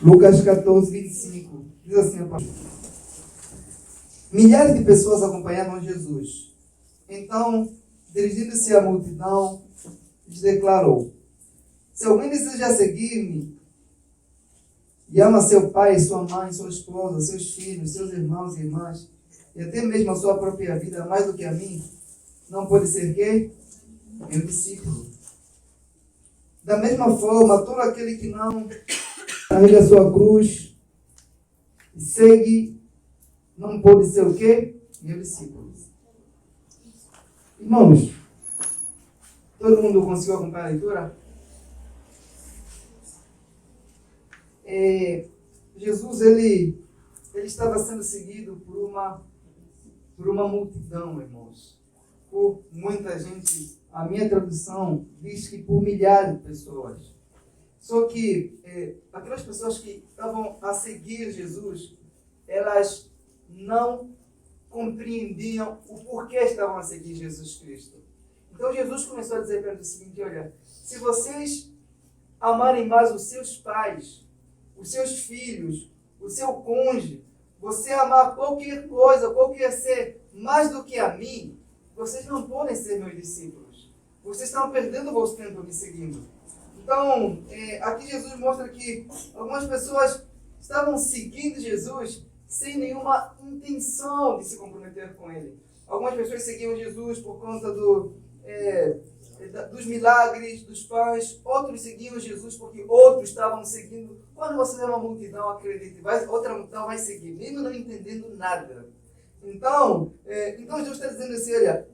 Lucas 14, 25. Diz assim a palavra. Milhares de pessoas acompanhavam Jesus. Então, dirigindo-se à multidão, lhes declarou: se alguém deseja seguir-me e ama seu pai, sua mãe, sua esposa, seus filhos, seus irmãos e irmãs, e até mesmo a sua própria vida mais do que a mim, não pode ser quê? Meu discípulo. Da mesma forma, todo aquele que não carrega a sua cruz e segue, não pode ser o quê? Meu discípulo. Irmãos, todo mundo conseguiu acompanhar a leitura? Jesus, ele estava sendo seguido por uma multidão, irmãos. Por muita gente. A minha tradução diz que por milhares de pessoas. Só que aquelas pessoas que estavam a seguir Jesus, elas não compreendiam o porquê estavam a seguir Jesus Cristo. Então Jesus começou a dizer para eles o seguinte: olha, se vocês amarem mais os seus pais, os seus filhos, o seu cônjuge, você amar qualquer coisa, qualquer ser, mais do que a mim, vocês não podem ser meus discípulos. Vocês estão perdendo o vosso tempo me seguindo. Então, aqui Jesus mostra que algumas pessoas estavam seguindo Jesus sem nenhuma intenção de se comprometer com Ele. Algumas pessoas seguiam Jesus por conta dos milagres, dos pães. Outros seguiam Jesus porque outros estavam seguindo. Quando você vê uma multidão, acredite, outra multidão vai seguir, mesmo não entendendo nada. Então Jesus está dizendo assim: olha,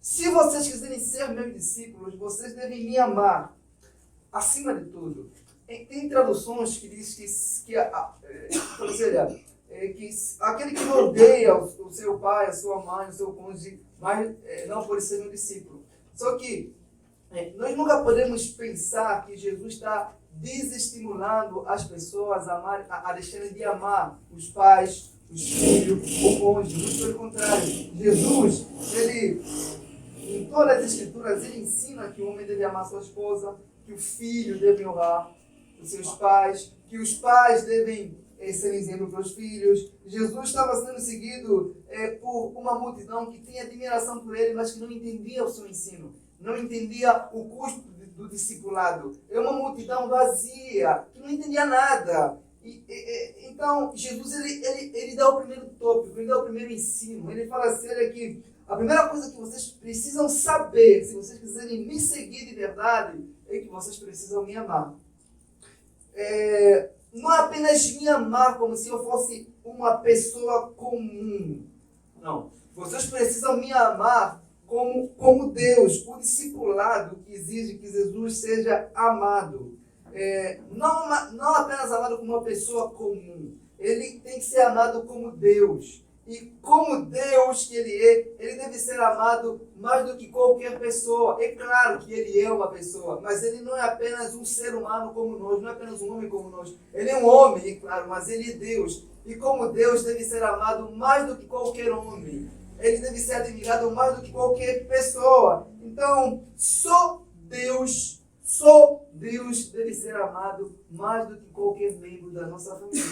se vocês quiserem ser meus discípulos, vocês devem me amar acima de tudo. Tem traduções que diz que aquele que odeia o seu pai, a sua mãe, o seu cônjuge, mas não pode ser meu discípulo. Só que nós nunca podemos pensar que Jesus está desestimulando as pessoas a deixarem de amar os pais, os filhos, o cônjuge. Muito pelo contrário, Jesus, em todas as escrituras, ele ensina que o homem deve amar sua esposa, que o filho deve honrar os seus pais, que os pais devem ser exemplo para os filhos. Jesus estava sendo seguido por uma multidão que tinha admiração por ele, mas que não entendia o seu ensino, não entendia o custo do discipulado. É uma multidão vazia, que não entendia nada. Então, Jesus ele dá o primeiro tópico, ele dá o primeiro ensino. Ele fala assim: olha aqui, a primeira coisa que vocês precisam saber, se vocês quiserem me seguir de verdade, é que vocês precisam me amar. Não é apenas me amar como se eu fosse uma pessoa comum. Não. Vocês precisam me amar como Deus. O discipulado que exige que Jesus seja amado. Não apenas amado como uma pessoa comum. Ele tem que ser amado como Deus. E como Deus que Ele é, Ele deve ser amado mais do que qualquer pessoa. É claro que Ele é uma pessoa, mas Ele não é apenas um ser humano como nós, não é apenas um homem como nós. Ele é um homem, é claro, mas Ele é Deus. E como Deus deve ser amado mais do que qualquer homem. Ele deve ser admirado mais do que qualquer pessoa. Então, só Deus deve ser amado mais do que qualquer membro da nossa família.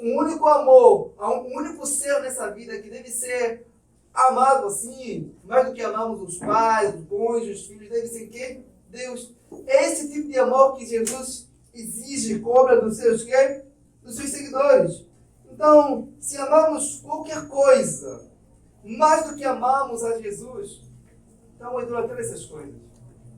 Um único amor, um único ser nessa vida que deve ser amado assim, mais do que amamos os pais, os cônjuges, os filhos, deve ser quê? Deus. É esse tipo de amor que Jesus exige e cobra dos seus quê? Dos seus seguidores. Então, se amamos qualquer coisa, mais do que amamos a Jesus, estamos idolatrando essas coisas.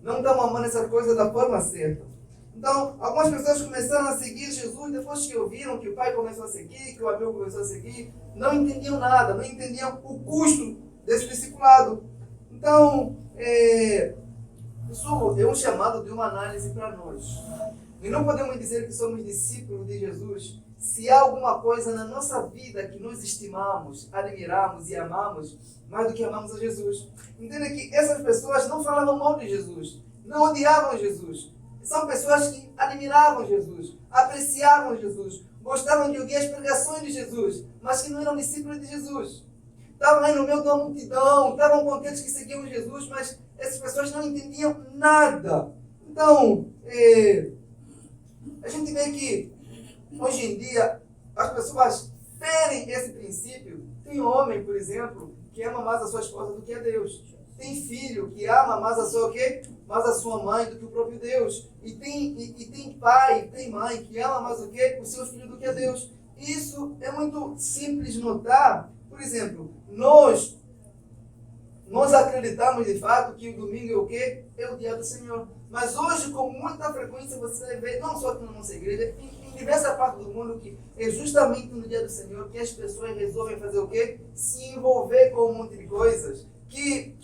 Não estamos amando essas coisas da forma certa. Então, algumas pessoas começaram a seguir Jesus depois que ouviram que o pai começou a seguir, que o amigo começou a seguir, não entendiam nada, não entendiam o custo desse discipulado. Então, isso é um chamado de uma análise para nós. E não podemos dizer que somos discípulos de Jesus se há alguma coisa na nossa vida que nós estimamos, admiramos e amamos mais do que amamos a Jesus. Entenda que essas pessoas não falavam mal de Jesus, não odiavam Jesus. São pessoas que admiravam Jesus, apreciavam Jesus, gostavam de ouvir as pregações de Jesus, mas que não eram discípulos de Jesus. Estavam aí no meio da multidão, estavam contentes que seguiam Jesus, mas essas pessoas não entendiam nada. Então, a gente vê que Hoje em dia, as pessoas ferem esse princípio. Tem homem, por exemplo, que ama mais a sua esposa do que a Deus. Tem filho que ama mais a sua o quê? Mais a sua mãe do que o próprio Deus. E tem pai, tem mãe que ama mais o quê? O seu filho do que a Deus. Isso é muito simples de notar. Por exemplo, nós acreditamos de fato que o domingo é o quê? É o dia do Senhor. Mas hoje, com muita frequência, você vê, não só aqui na nossa igreja, em diversas partes do mundo, que é justamente no dia do Senhor que as pessoas resolvem fazer o quê? Se envolver com um monte de coisas. Que,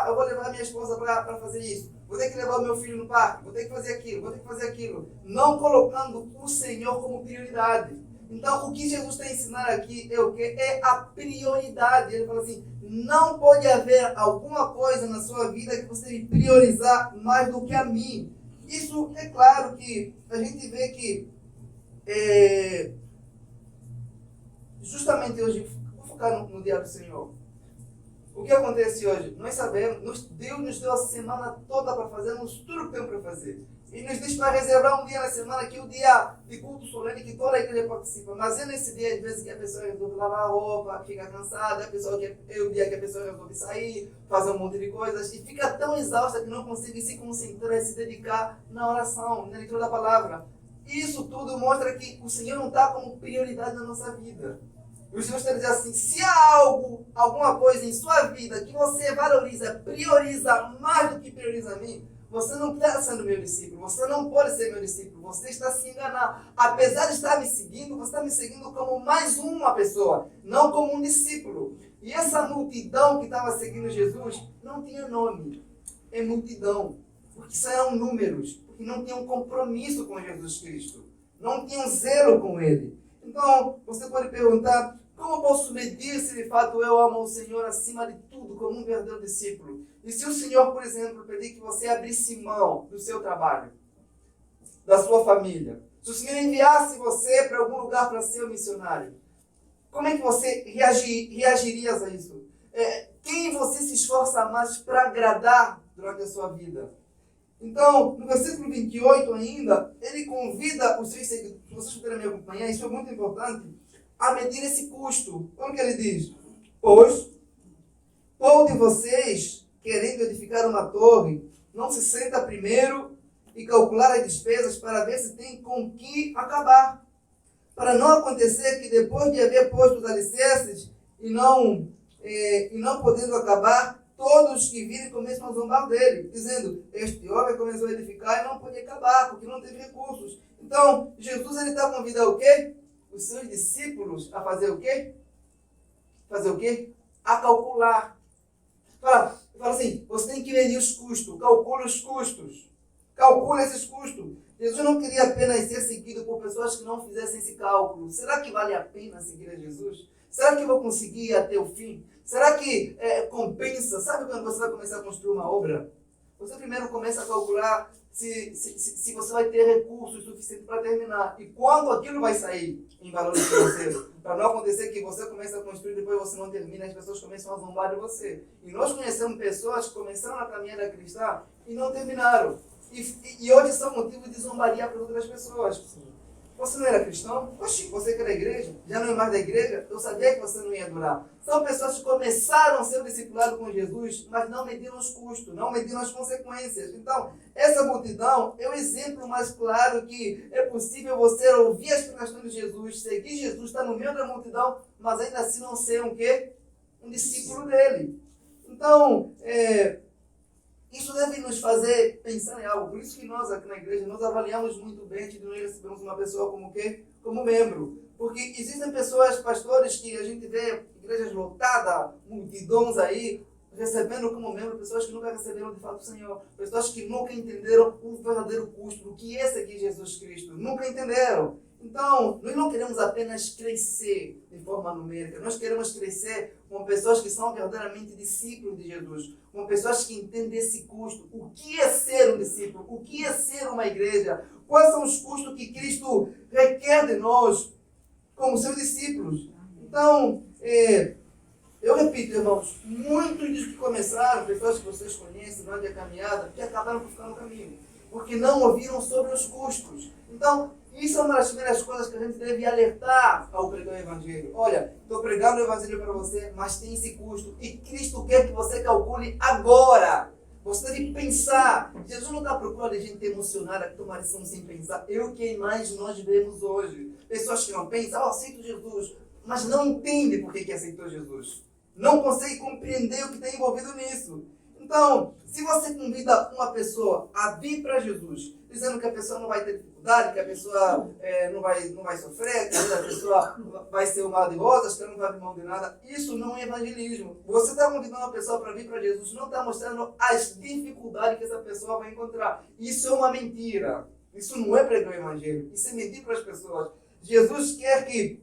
eu vou levar minha esposa para fazer isso. Vou ter que levar o meu filho no parque. Vou ter que fazer aquilo. Vou ter que fazer aquilo. Não colocando o Senhor como prioridade. Então, o que Jesus está ensinando aqui é o quê? É a prioridade. Ele fala assim, não pode haver alguma coisa na sua vida que você deve priorizar mais do que a mim. Isso é claro que a gente vê que justamente hoje, vou focar no dia do Senhor. O que acontece hoje? Nós sabemos, Deus nos deu a semana toda para fazermos tudo o que temos para fazer. E nos diz para reservar um dia na semana, que é o dia de culto solene, que toda a igreja participa. Mas é nesse dia, às vezes, que a pessoa resolve lavar a roupa, fica cansada, é o dia que a pessoa resolve sair, fazer um monte de coisas, e fica tão exausta que não consegue se concentrar e se dedicar na oração, na leitura da palavra. Isso tudo mostra que o Senhor não está como prioridade na nossa vida. O Senhor está dizendo assim, se há alguma coisa em sua vida que você valoriza, prioriza mais do que prioriza a mim, você não está sendo meu discípulo, você não pode ser meu discípulo, você está se enganando. Apesar de estar me seguindo, você está me seguindo como mais uma pessoa, não como um discípulo. E essa multidão que estava seguindo Jesus não tinha nome, é multidão, porque só eram números, porque não tinham compromisso com Jesus Cristo, não tinham zelo com Ele. Então, você pode perguntar, como eu posso medir se de fato eu amo o Senhor acima de tudo, como um verdadeiro discípulo? E se o Senhor, por exemplo, pedir que você abrisse mão do seu trabalho, da sua família, se o Senhor enviasse você para algum lugar para ser um missionário, como é que você reagiria a isso? Quem você se esforça mais para agradar durante a sua vida? Então, no versículo 28 ainda, ele convida os seus seguidores, se vocês puderem me acompanhar, isso é muito importante, a medir esse custo. Olha o que ele diz. Pois, qual de vocês, querendo edificar uma torre, não se senta primeiro e calcular as despesas para ver se tem com que acabar? Para não acontecer que depois de haver posto os alicerces e não podendo acabar, todos que virem começam a zombar dele, dizendo, este homem começou a edificar e não pode acabar, porque não teve recursos. Então, Jesus está convidando o quê? Os seus discípulos a fazer o quê? Fazer o quê? A calcular. Fala assim, você tem que medir os custos, calcule os custos. Calcule esses custos. Jesus não queria apenas ser seguido por pessoas que não fizessem esse cálculo. Será que vale a pena seguir a Jesus? Será que eu vou conseguir ir até o fim? Será que compensa? Sabe quando você vai começar a construir uma obra? Você primeiro começa a calcular se você vai ter recursos suficientes para terminar. E quanto aquilo vai sair em valor financeiro. Para não acontecer que você comece a construir e depois você não termina, as pessoas começam a zombar de você. E nós conhecemos pessoas que começaram a caminhada cristã e não terminaram. E hoje são motivo de zombaria para outras pessoas. Você não era cristão? Oxi, você que era da igreja? Já não é mais da igreja? Eu sabia que você não ia durar. São pessoas que começaram a ser discipuladas com Jesus, mas não mediram os custos, não mediram as consequências. Então, essa multidão é o exemplo mais claro que é possível você ouvir as pregações de Jesus, seguir Jesus, estar no meio da multidão, mas ainda assim não ser um quê? Um discípulo dele. Então, isso deve nos fazer pensar em algo. Por isso que nós aqui na igreja, nós avaliamos muito bem que nós recebemos uma pessoa como quê? Como membro. Porque existem pessoas, pastores, que a gente vê igrejas lotadas, multidões aí, recebendo como membro pessoas que nunca receberam de fato o Senhor. Pessoas que nunca entenderam o verdadeiro custo do que é seguir Jesus Cristo. Nunca entenderam. Então, nós não queremos apenas crescer de forma numérica, nós queremos crescer com pessoas que são verdadeiramente discípulos de Jesus, com pessoas que entendem esse custo, o que é ser um discípulo, o que é ser uma igreja, quais são os custos que Cristo requer de nós como seus discípulos. Então, eu repito, irmãos, muitos dos que começaram, pessoas que vocês conhecem durante a caminhada, que acabaram por ficar no caminho, porque não ouviram sobre os custos. Então, Isso é uma das primeiras coisas que a gente deve alertar ao pregar o Evangelho. Olha, estou pregando o Evangelho para você, mas tem esse custo. E Cristo quer que você calcule agora. Você deve pensar. Jesus não está procurando gente emocionada que toma decisão sem pensar. É o que mais nós vemos hoje. Pessoas que não pensam, aceito Jesus, mas não entendem por que aceitou Jesus. Não consegue compreender o que está envolvido nisso. Então, se você convida uma pessoa a vir para Jesus, dizendo que a pessoa não vai ter dificuldade, que a pessoa não vai sofrer, que a pessoa vai ser uma de rosas, que ela não vai abrir mão de nada, isso não é evangelismo. Você está convidando uma pessoa para vir para Jesus, não está mostrando as dificuldades que essa pessoa vai encontrar. Isso é uma mentira. Isso não é pregar o Evangelho. Isso é mentir para as pessoas. Jesus quer que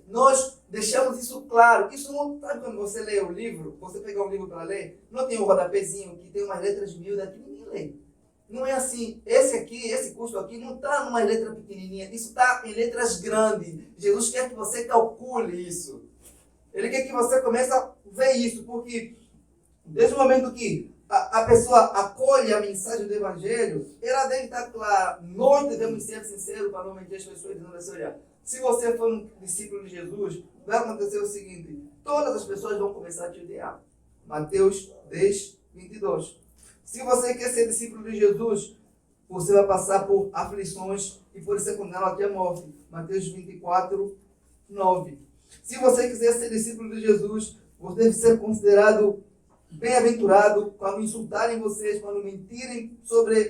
nós deixamos isso claro. Isso não, sabe quando você lê o livro, você pegar um livro para ler, não tem um rodapézinho que tem umas letras miúdas que ninguém lê. Não é assim. Esse custo aqui não está numa letra pequenininha, isso está em letras grandes. Jesus quer que você calcule isso. Ele quer que você comece a ver isso, porque desde o momento que a pessoa acolhe a mensagem do Evangelho, ela deve estar clara. Nós devemos ser sinceros para não mentir as pessoas, dizendo assim, olha, se você for um discípulo de Jesus, vai acontecer o seguinte: todas as pessoas vão começar a te odiar. Mateus 10, 22. Se você quer ser discípulo de Jesus, você vai passar por aflições e por ser condenado até a morte. Mateus 24, 9. Se você quiser ser discípulo de Jesus, você deve ser considerado bem-aventurado quando insultarem vocês, quando mentirem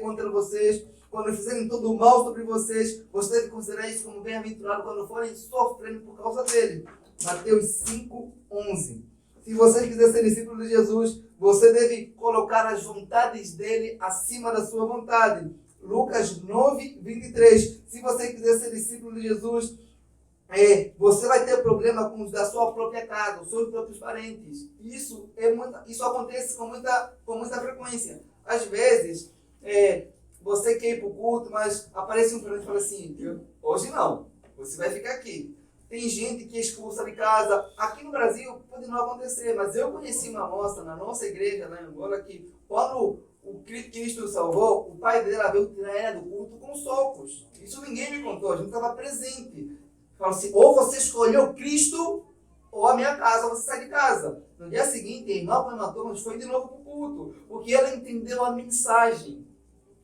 contra vocês, quando fizerem todo o mal sobre vocês. Você deve considerar isso como bem-aventurado quando forem sofrendo por causa dele. Mateus 5, 11. Se você quiser ser discípulo de Jesus, você deve colocar as vontades dele acima da sua vontade. Lucas 9, 23. Se você quiser ser discípulo de Jesus, você vai ter problema com os da sua própria casa, os seus próprios parentes. Isso acontece com muita frequência. Às vezes, você quer ir para o culto, mas aparece um parente e fala assim: hoje não, você vai ficar aqui. Tem gente que expulsa de casa. Aqui no Brasil pode não acontecer, mas eu conheci uma moça na nossa igreja, lá em Angola, que quando o Cristo o salvou, o pai dela veio tirar ela do culto com socos. Isso ninguém me contou, a gente estava presente. Fala assim: ou você escolheu Cristo, ou a minha casa, você sai de casa. No dia seguinte, a irmã matou, mas foi de novo para o culto, porque ela entendeu a mensagem.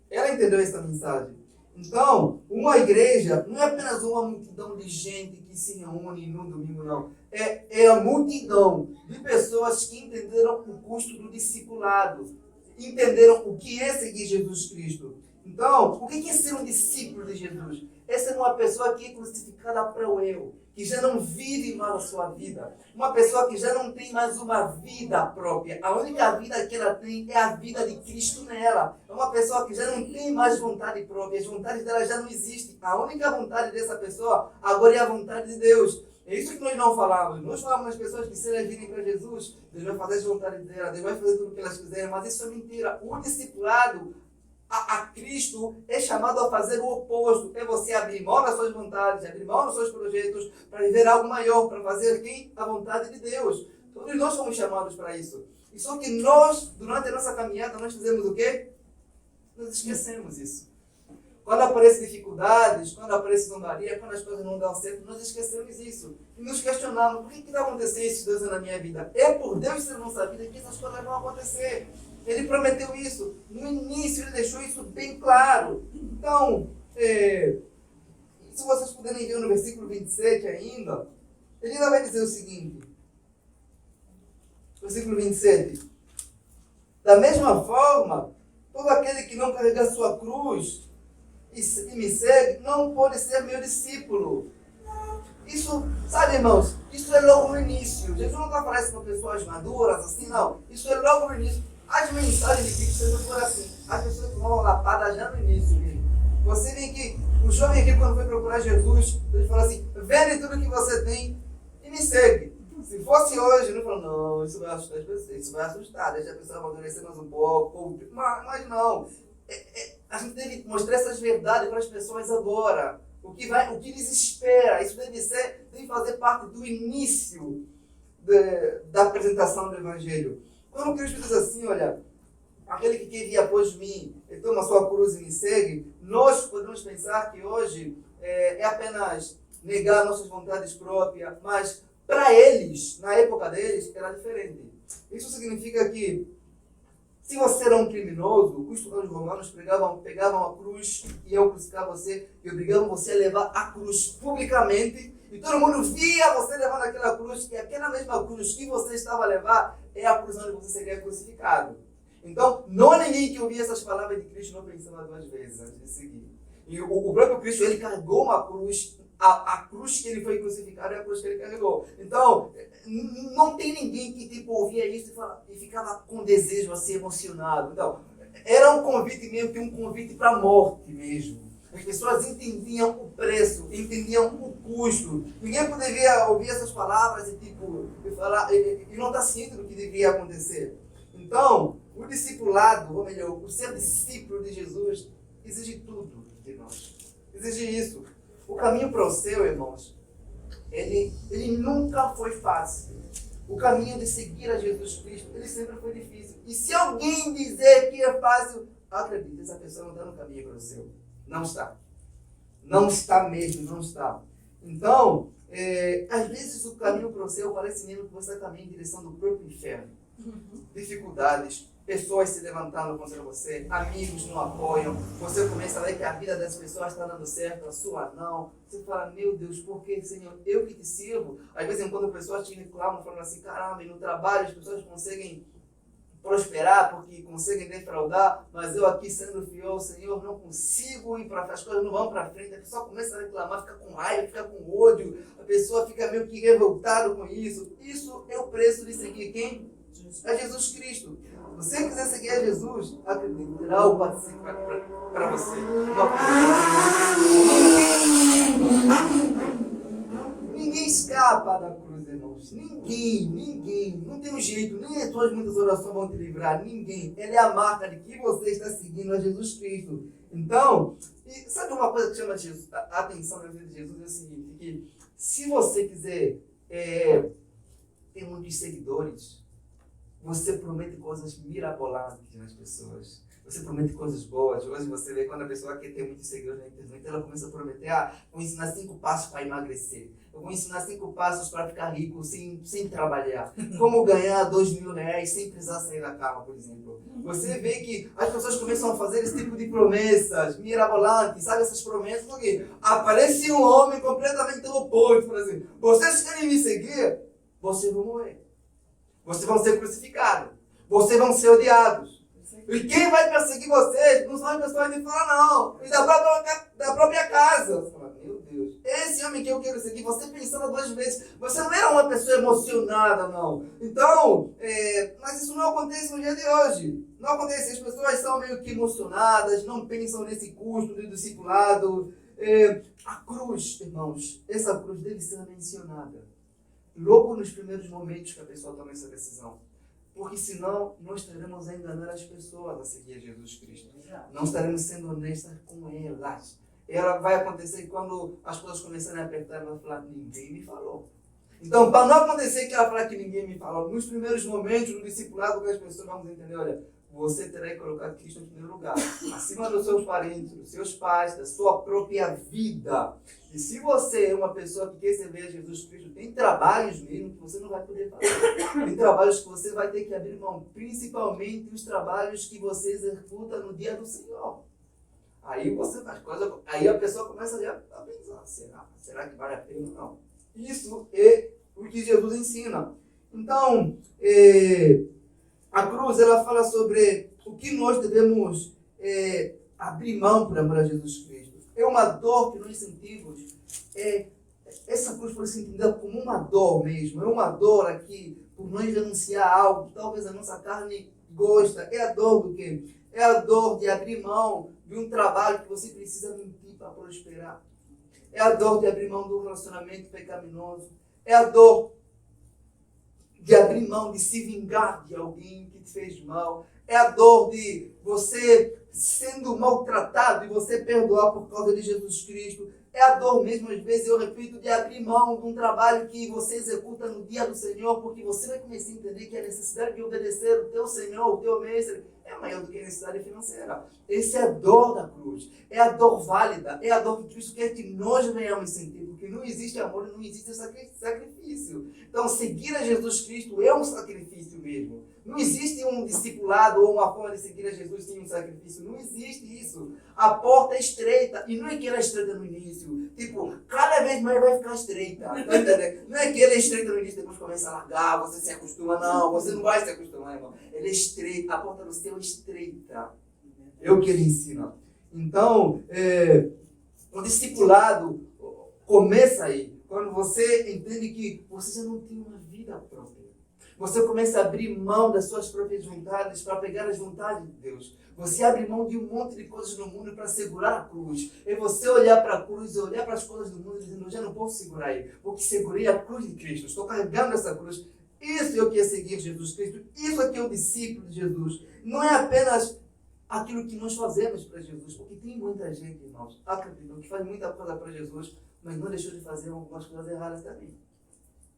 Ela entendeu essa mensagem. Então, uma igreja não é apenas uma multidão de gente que se reúne no domingo, não. É a multidão de pessoas que entenderam o custo do discipulado, entenderam o que é seguir Jesus Cristo. Então, o que é ser um discípulo de Jesus? É ser uma pessoa que é crucificada para o eu, que já não vive mais a sua vida. Uma pessoa que já não tem mais uma vida própria. A única vida que ela tem é a vida de Cristo nela. É uma pessoa que já não tem mais vontade própria. As vontades dela já não existem. A única vontade dessa pessoa agora é a vontade de Deus. É isso que nós não falamos. Nós falamos das pessoas que, se elas virem para Jesus, Deus vai fazer as vontades dela, Deus vai fazer tudo o que elas quiserem, mas isso é mentira. O discipulado a Cristo é chamado a fazer o oposto. É você abrir mão das suas vontades, abrir mão dos seus projetos, para viver algo maior, para fazer a vontade de Deus. Todos nós somos chamados para isso. E só que nós, durante a nossa caminhada, nós fizemos o quê? Nós esquecemos isso. Quando aparecem dificuldades, quando aparece zombaria, quando as coisas não dão certo, nós esquecemos isso. E nos questionamos: por que está acontecendo isso, Deus, na minha vida? É por Deus ser na nossa vida que essas coisas vão acontecer. Ele prometeu isso. No início, ele deixou isso bem claro. Então, se vocês puderem ver no versículo 27 ainda, ele ainda vai dizer o seguinte. Versículo 27. Da mesma forma, todo aquele que não carregar sua cruz e me segue, não pode ser meu discípulo. Isso, sabe, irmãos, isso é logo no início. Jesus não está falando com pessoas maduras, assim, não. Isso é logo no início. As mensagens de Cristo sempre foram assim. As pessoas tomam lapada já no início mesmo. Você vê que o jovem aqui, quando foi procurar Jesus, ele falou assim: vende tudo que você tem e me segue. Se fosse hoje, ele falou: não, isso vai assustar as pessoas, isso vai assustar, deixa a pessoa amadurecer mais um pouco. Mas não. A gente deve mostrar essas verdades para as pessoas agora. O que lhes espera. Isso deve fazer parte do início da apresentação do Evangelho. Quando Cristo diz assim: olha, aquele que quer vir após mim, e toma a sua cruz e me segue, nós podemos pensar que hoje é apenas negar nossas vontades próprias, mas para eles, na época deles, era diferente. Isso significa que se você era um criminoso, os romanos pegavam a cruz e iam crucificar você e obrigavam você a levar a cruz publicamente. E todo mundo via você levando aquela cruz, e aquela mesma cruz que você estava a levar é a cruz onde você seria crucificado. Então, não há ninguém que ouvia essas palavras de Cristo não pensava duas vezes antes de seguir. E o próprio Cristo, ele carregou uma cruz. A cruz que ele foi crucificado é a cruz que ele carregou. Então, não tem ninguém que ouvia isso e ficava com desejo, assim, emocionado. Então, era um convite mesmo que um convite para a morte mesmo. As pessoas entendiam o preço, entendiam o custo. Ninguém poderia ouvir essas palavras e não estar ciente do que deveria acontecer. Então, o discipulado, ou melhor, o ser discípulo de Jesus, exige tudo de nós. Exige isso. O caminho para o céu, irmãos, ele nunca foi fácil. O caminho de seguir a Jesus Cristo, ele sempre foi difícil. E se alguém dizer que é fácil, acredite, essa pessoa não está no caminho para o céu. Não está. Não está mesmo, não está. Então, às vezes o caminho para o céu parece mesmo que você caminha em direção do próprio inferno. Dificuldades, pessoas se levantando contra você, amigos não apoiam, você começa a ver que a vida das pessoas está dando certo, a sua não. Você fala, meu Deus, por que, Senhor? Eu que te sirvo. Às vezes, quando pessoas te reclamam, falando assim, caramba, e no trabalho as pessoas conseguem prosperar porque conseguem defraudar, mas eu aqui sendo fiel, Senhor, não consigo ir para frente, as coisas não vão para frente, a pessoa começa a reclamar, fica com raiva, fica com ódio, a pessoa fica meio que revoltada com isso. Isso é o preço de seguir quem? É Jesus Cristo. Se você quiser seguir a Jesus, acredite, terá algo para você. Ninguém escapa da cruz, irmãos. Ninguém. Não tem um jeito, nem as suas muitas orações vão te livrar. Ninguém. Ela é a marca de que você está seguindo a Jesus Cristo. Então, sabe uma coisa que chama a atenção na vida de Jesus? É o seguinte, que se você quiser ter muitos seguidores, você promete coisas mirabolantes nas pessoas. Você promete coisas boas. Hoje você vê quando a pessoa quer ter muitos seguidores na internet, ela começa a prometer, vou ensinar 5 passos para emagrecer. Eu vou ensinar 5 passos para ficar rico sem trabalhar. Como ganhar R$2.000 sem precisar sair da cama, por exemplo. Você vê que as pessoas começam a fazer esse tipo de promessas mirabolantes, sabe essas promessas? Porque aparece um homem completamente oposto, por exemplo. Vocês querem me seguir? Vocês vão morrer. Vocês vão ser crucificados. Vocês vão ser odiados. E quem vai perseguir vocês não são as pessoas de fora, não. E da própria casa. Você fala, meu Deus. Esse homem que eu quero seguir, você pensando 2 vezes. Você não era uma pessoa emocionada, não. Então, mas isso não acontece no dia de hoje. Não acontece. As pessoas são meio que emocionadas, não pensam nesse custo do discipulado. A cruz, irmãos, essa cruz deve ser mencionada logo nos primeiros momentos que a pessoa toma essa decisão. Porque senão nós estaremos a enganar as pessoas a seguir Jesus Cristo. Não estaremos sendo honestas com elas. Ela vai acontecer quando as coisas começarem a apertar, ela vai falar, ninguém me falou. Então, para não acontecer que ela fala que ninguém me falou, nos primeiros momentos do discipulado, que as pessoas vão entender, olha, você terá que colocar Cristo em primeiro lugar, acima dos seus parentes, dos seus pais, da sua própria vida. E se você é uma pessoa que quer servir a Jesus Cristo, tem trabalhos mesmo que você não vai poder fazer. Tem trabalhos que você vai ter que abrir mão, principalmente os trabalhos que você executa no dia do Senhor. Aí aí a pessoa começa a pensar, será que vale a pena ou não? Isso é o que Jesus ensina. Então, a cruz, ela fala sobre o que nós devemos abrir mão por amor a Jesus Cristo. É uma dor que nós sentimos. Essa cruz pode ser entendida como uma dor mesmo. É uma dor aqui por nós renunciar a algo que talvez a nossa carne gosta. É a dor do quê? É a dor de abrir mão de um trabalho que você precisa mentir para prosperar. É a dor de abrir mão de um relacionamento pecaminoso. É a dor de abrir mão de se vingar de alguém que te fez mal. É a dor de você sendo maltratado e você perdoar por causa de Jesus Cristo. É a dor mesmo, às vezes, eu repito, de abrir mão de um trabalho que você executa no dia do Senhor, porque você vai começar a entender que a necessidade de obedecer o teu Senhor, o teu Mestre, é maior do que a necessidade financeira. Essa é a dor da cruz. É a dor válida. É a dor que Cristo quer que nós venhamos sentir, porque não existe amor e não existe sacrifício. Então, seguir a Jesus Cristo é um sacrifício mesmo. Não existe um discipulado ou uma forma de seguir a Jesus sem um sacrifício. Não existe isso. A porta é estreita. E não é que ela é estreita no início. Tipo, cada vez mais vai ficar estreita. Tá entendendo? Não é que ela é estreita no início, depois começa a largar, você se acostuma. Não, você não vai se acostumar, irmão. Ela é estreita. A porta do céu é estreita. É o que ele ensina. Então, o discipulado começa aí. Quando você entende que você já não tem uma vida própria. Você começa a abrir mão das suas próprias vontades para pegar as vontades de Deus. Você abre mão de um monte de coisas no mundo para segurar a cruz. É você olhar para a cruz e olhar para as coisas do mundo e dizer, eu já não posso segurar aí, porque segurei a cruz de Cristo. Estou carregando essa cruz. Isso é o que é seguir Jesus Cristo. Isso é que é o discípulo de Jesus. Não é apenas aquilo que nós fazemos para Jesus, porque tem muita gente, irmãos, acreditam, que faz muita coisa para Jesus, mas não deixou de fazer algumas coisas erradas também.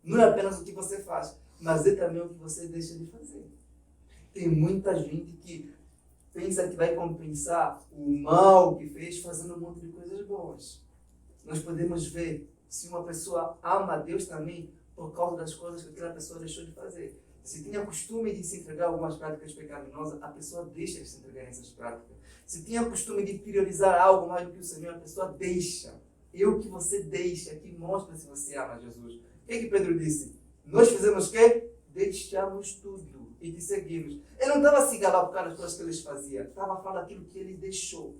Não é apenas o que você faz, mas é também o que você deixa de fazer. Tem muita gente que pensa que vai compensar o mal que fez fazendo um monte de coisas boas. Nós podemos ver se uma pessoa ama a Deus também por causa das coisas que aquela pessoa deixou de fazer. Se tinha costume de se entregar a algumas práticas pecaminosas, a pessoa deixa de se entregar nessas práticas. Se tinha costume de priorizar algo mais do que o Senhor, a pessoa deixa. E o que você deixa, que mostra se você ama Jesus. O que Pedro disse? Nós fizemos o quê? Deixamos tudo e te seguimos. Ele não estava se gabar por causa das coisas que eles faziam. Estava falando aquilo que ele deixou.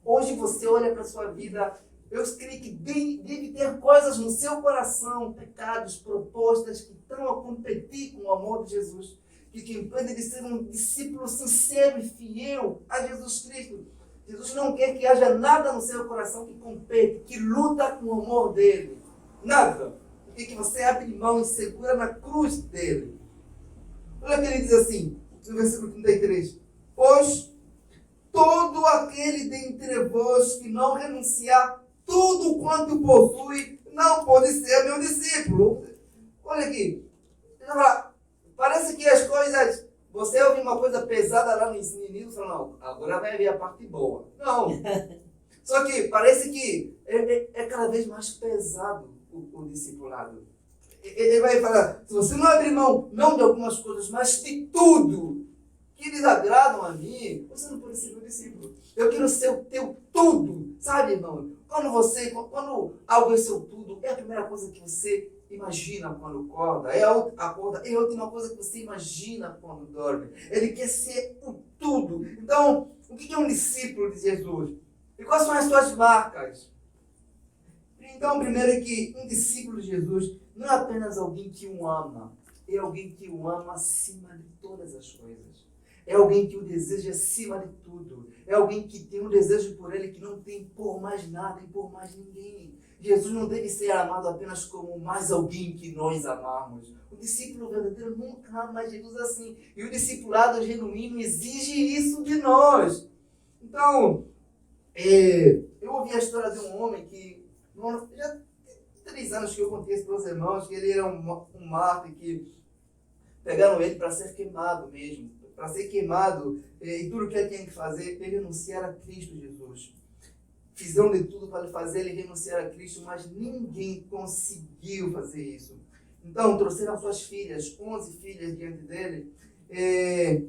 Hoje você olha para a sua vida, eu creio que deve ter coisas no seu coração, pecados, propostas que estão a competir com o amor de Jesus, que te impede de ser um discípulo sincero e fiel a Jesus Cristo. Jesus não quer que haja nada no seu coração que compete, que luta com o amor dele. Nada. E que você abre mão e segura na cruz dele. Olha o que ele diz assim, no versículo 33. Pois todo aquele dentre vós que não renunciar tudo quanto possui, não pode ser meu discípulo. Olha aqui. Parece que as coisas... Você ouve uma coisa pesada lá no início e fala, não, agora vai vir a parte boa. Não. Só que parece que é cada vez mais pesado o discipulado. Ele vai falar, se você não abrir mão, não de algumas coisas, mas de tudo que lhes agradam a mim, você não pode ser meu discípulo. Eu quero ser o teu tudo. Sabe, irmão? Quando algo é seu tudo, é a primeira coisa que você imagina quando acorda. É a última coisa que você imagina quando dorme. Ele quer ser o tudo. Então, o que é um discípulo de Jesus? E quais são as suas marcas? Então, primeiro é que um discípulo de Jesus não é apenas alguém que o ama. É alguém que o ama acima de todas as coisas. É alguém que o deseja acima de tudo. É alguém que tem um desejo por ele que não tem por mais nada e por mais ninguém. Jesus não deve ser amado apenas como mais alguém que nós amamos. O discípulo verdadeiro nunca ama Jesus assim. E o discipulado genuíno exige isso de nós. Então, eu ouvi a história de um homem que, já tem 3 anos que eu contei isso para os irmãos, que ele era um mártir que pegaram ele para ser queimado mesmo. Para ser queimado, e tudo que ele tinha que fazer, ele renunciar a Cristo Jesus. Fizeram de tudo para fazer ele renunciar a Cristo, mas ninguém conseguiu fazer isso. Então, trouxeram suas filhas, 11 filhas diante dele, e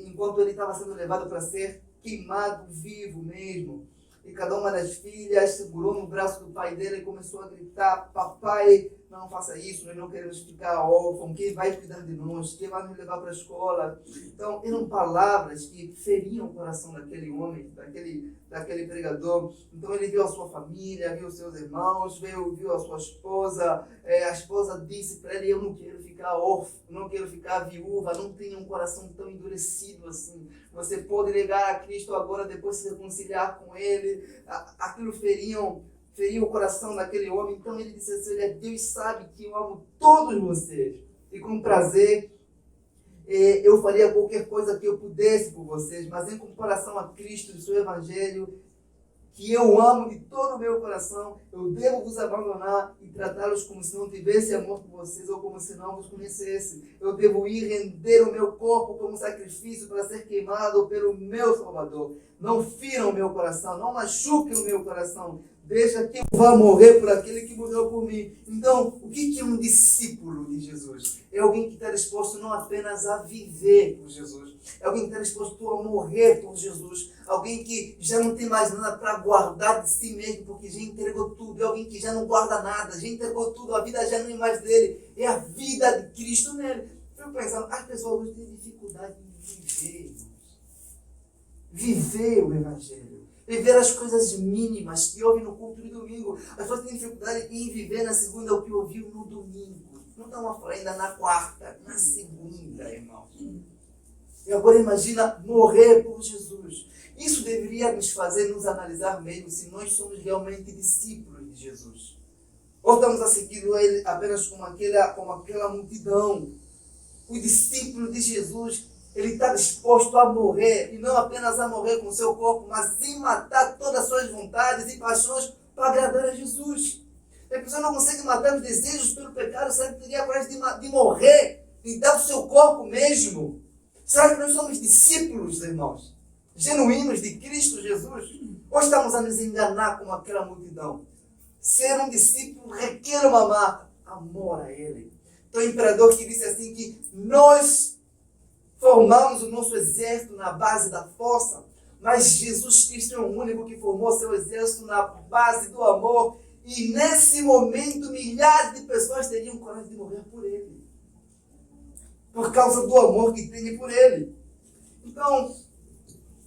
enquanto ele estava sendo levado para ser queimado vivo mesmo. E cada uma das filhas segurou no braço do pai dele e começou a gritar, papai, não faça isso, nós não queremos ficar órfãos, quem vai cuidar de nós, quem vai nos levar para a escola. Então, eram palavras que feriam o coração daquele homem, daquele pregador. Então, ele viu a sua família, viu os seus irmãos, viu a sua esposa. A esposa disse para ele, eu não quero ficar órfão, não quero ficar viúva, não tenha um coração tão endurecido assim. Você pode negar a Cristo agora, depois se reconciliar com ele. Aquilo feriam o coração daquele homem. Então ele disse assim, olha, Deus sabe que eu amo todos vocês. E com prazer eu faria qualquer coisa que eu pudesse por vocês. Mas em comparação a Cristo e o seu Evangelho, que eu amo de todo o meu coração, eu devo vos abandonar e tratá-los como se não tivesse amor por vocês ou como se não vos conhecesse. Eu devo ir render o meu corpo como sacrifício para ser queimado pelo meu Salvador. Não firam o meu coração, não machuquem o meu coração. Deixa que eu vá morrer por aquele que morreu por mim. Então, o que é um discípulo de Jesus? É alguém que está disposto não apenas a viver por Jesus, é alguém que está disposto a morrer por Jesus, alguém que já não tem mais nada para guardar de si mesmo, porque já entregou tudo, é alguém que já não guarda nada, já entregou tudo, a vida já não é mais dele, é a vida de Cristo nele. Eu pensando, as pessoas hoje têm dificuldade em viver, irmãos. Viver o Evangelho. Viver as coisas mínimas que ouvem no culto de domingo. As pessoas têm dificuldade em viver na segunda o que ouviu no domingo. Não estamos a falar ainda na quarta, na segunda, irmão. E agora imagina morrer por Jesus. Isso deveria nos fazer nos analisar mesmo se nós somos realmente discípulos de Jesus. Ou estamos a seguir ele apenas como aquela multidão. O discípulo de Jesus, ele está disposto a morrer, e não apenas a morrer com o seu corpo, mas em matar todas as suas vontades e paixões para agradar a Jesus. A pessoa não consegue matar os desejos pelo pecado, será que teria coragem de morrer, de dar o seu corpo mesmo? Será que nós somos discípulos, irmãos, genuínos de Cristo Jesus? Ou estamos a nos enganar como aquela multidão? Ser um discípulo requer uma marca, amor a Ele. Então o imperador que disse assim que nós formamos o nosso exército na base da força, mas Jesus Cristo é o único que formou seu exército na base do amor, e nesse momento milhares de pessoas teriam coragem de morrer por Ele, por causa do amor que tem por Ele. Então,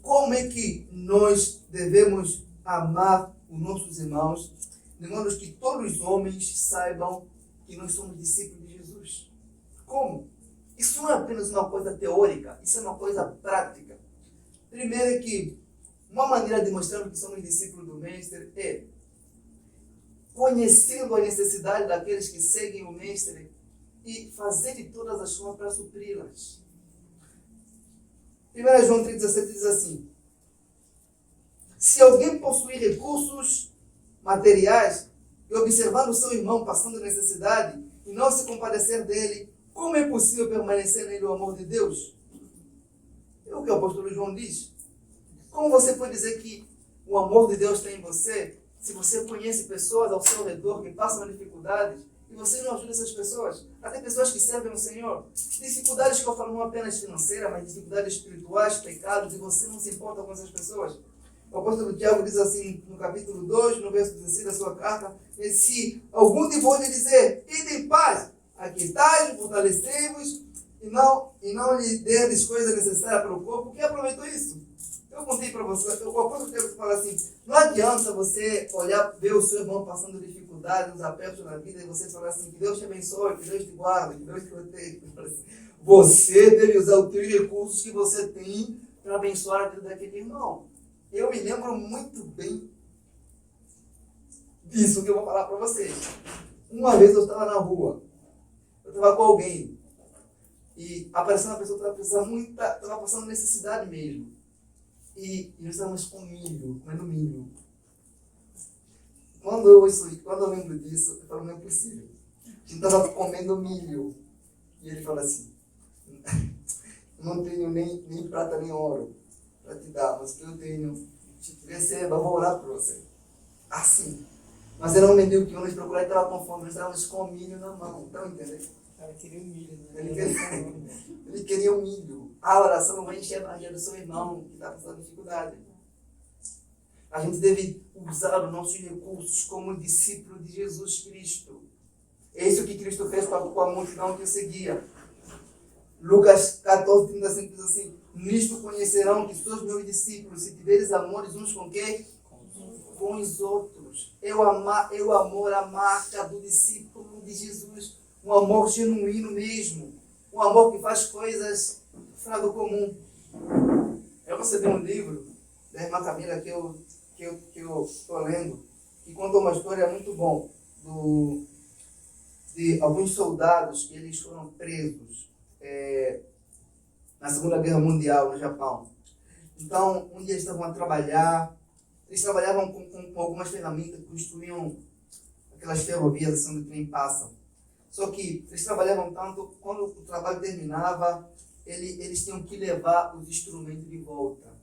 como é que nós devemos amar os nossos irmãos, de modo que todos os homens saibam que nós somos discípulos de Jesus? Como? Isso não é apenas uma coisa teórica, isso é uma coisa prática. Primeiro é que uma maneira de mostrar que somos discípulos do Mestre é conhecendo a necessidade daqueles que seguem o Mestre e fazer de todas as formas para supri-las. 1 João 3,17 diz assim: se alguém possuir recursos materiais e observando o seu irmão passando necessidade e não se compadecer dele, como é possível permanecer nele o amor de Deus? É o que o apóstolo João diz. Como você pode dizer que o amor de Deus está em você, se você conhece pessoas ao seu redor que passam dificuldades e você não ajuda essas pessoas? Até pessoas que servem ao Senhor. Dificuldades que eu falo não apenas financeiras, mas dificuldades espirituais, pecados, e você não se importa com essas pessoas. O apóstolo Tiago diz assim, no capítulo 2, no verso 16 da sua carta, se algum de vós lhe dizer, ide em paz, aquietai-vos, fortalecei-vos, e não lhe derdes coisa necessária para o corpo, quem aproveitou isso? Eu contei para você, o apóstolo Tiago fala assim, não adianta você olhar, ver o seu irmão passando dificuldades, uns apertos na vida, e você falar assim, que Deus te abençoe, que Deus te guarde, que Deus te proteja. Você deve usar os teus recursos que você tem para abençoar a vida daquele irmão. Eu me lembro muito bem disso que eu vou falar para vocês. Uma vez eu estava na rua, eu estava com alguém, e apareceu uma pessoa que estava passando necessidade mesmo. E nós estávamos com milho, comendo milho. Quando eu lembro disso, eu falo, não é possível. A gente estava comendo milho. E ele fala assim, não tenho nem prata nem ouro para te dar, mas o que eu tenho, receba, eu vou orar por você. Assim. Mas era um menino que nós procuramos e estava com fome, nós estávamos com milho na mão. Estão entendendo? O cara queria um milho, né? Ele queria um milho. A oração não vai encher a barriga do seu irmão que está passando dificuldade. A gente deve usar os nossos recursos como discípulo de Jesus Cristo. É isso que Cristo fez com a multidão que o seguia. Lucas 14, 35 diz assim, nisto conhecerão que sois meus discípulos, se tiveres amores uns com quem? Com os outros. É o amor, a marca do discípulo de Jesus. Um amor genuíno mesmo. Um amor que faz coisas fora do comum. Eu recebi um livro da irmã Camila que eu estou lendo, que conta uma história muito bom de alguns soldados que eles foram presos na Segunda Guerra Mundial no Japão. Então, um dia eles estavam a trabalhar Eles trabalhavam com algumas ferramentas que construíam aquelas ferrovias assim, onde o trem passa. Só que eles trabalhavam tanto, quando o trabalho terminava, eles tinham que levar os instrumentos de volta.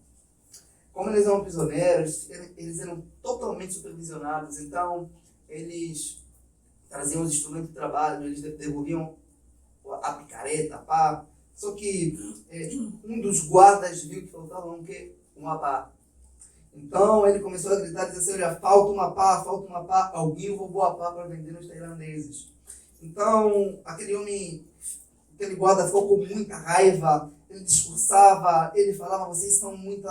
Como eles eram prisioneiros, eles eram totalmente supervisionados, então eles traziam os instrumentos de trabalho, eles devolviam a picareta, pá. Só que um dos guardas viu que faltava uma pá. Então ele começou a gritar e dizer assim, olha, falta uma pá, alguém roubou a pá para vender nos tailandeses. Então aquele guarda ficou com muita raiva, ele discursava, ele falava, vocês são muito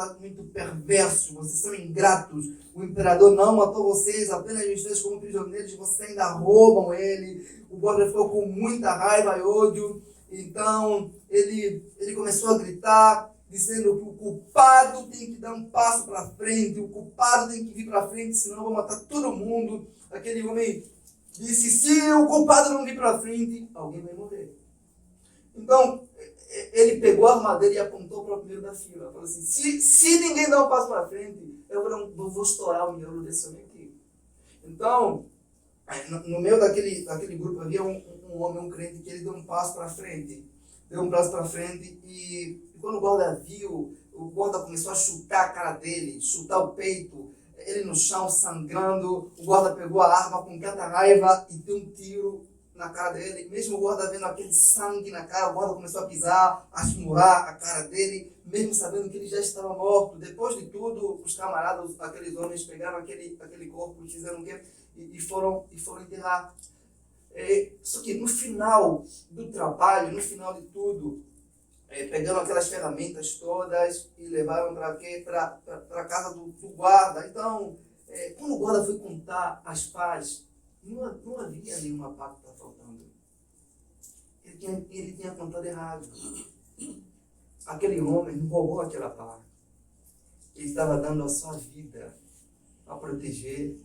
perversos, vocês são ingratos, o imperador não matou vocês, apenas vocês como prisioneiros, vocês ainda roubam ele. O guarda ficou com muita raiva e ódio, então ele começou a gritar, dizendo que o culpado tem que dar um passo para frente, o culpado tem que vir para frente, senão eu vou matar todo mundo. Aquele homem disse, se o culpado não vir para frente, alguém vai morrer. Então, ele pegou a armadeira e apontou para o primeiro da fila. Falou assim, se ninguém dá um passo para frente, eu vou estourar o miolo desse homem aqui. Então, no meio daquele grupo havia um homem, um crente, que ele deu um passo para frente. E quando o guarda viu, o guarda começou a chutar a cara dele, chutar o peito, ele no chão, sangrando. O guarda pegou a arma com tanta raiva e deu um tiro na cara dele. Mesmo o guarda vendo aquele sangue na cara, o guarda começou a pisar, a esmurrar a cara dele, mesmo sabendo que ele já estava morto. Depois de tudo, os camaradas, aqueles homens, pegaram aquele corpo, fizeram o quê? E foram enterrar. Só que no final do trabalho, no final de tudo, pegaram aquelas ferramentas todas e levaram para quê? Para a casa do guarda. Então, quando o guarda foi contar as pás, não havia nenhuma pá que estava faltando. Ele tinha contado errado. Aquele homem não roubou aquela pá. Ele estava dando a sua vida a proteger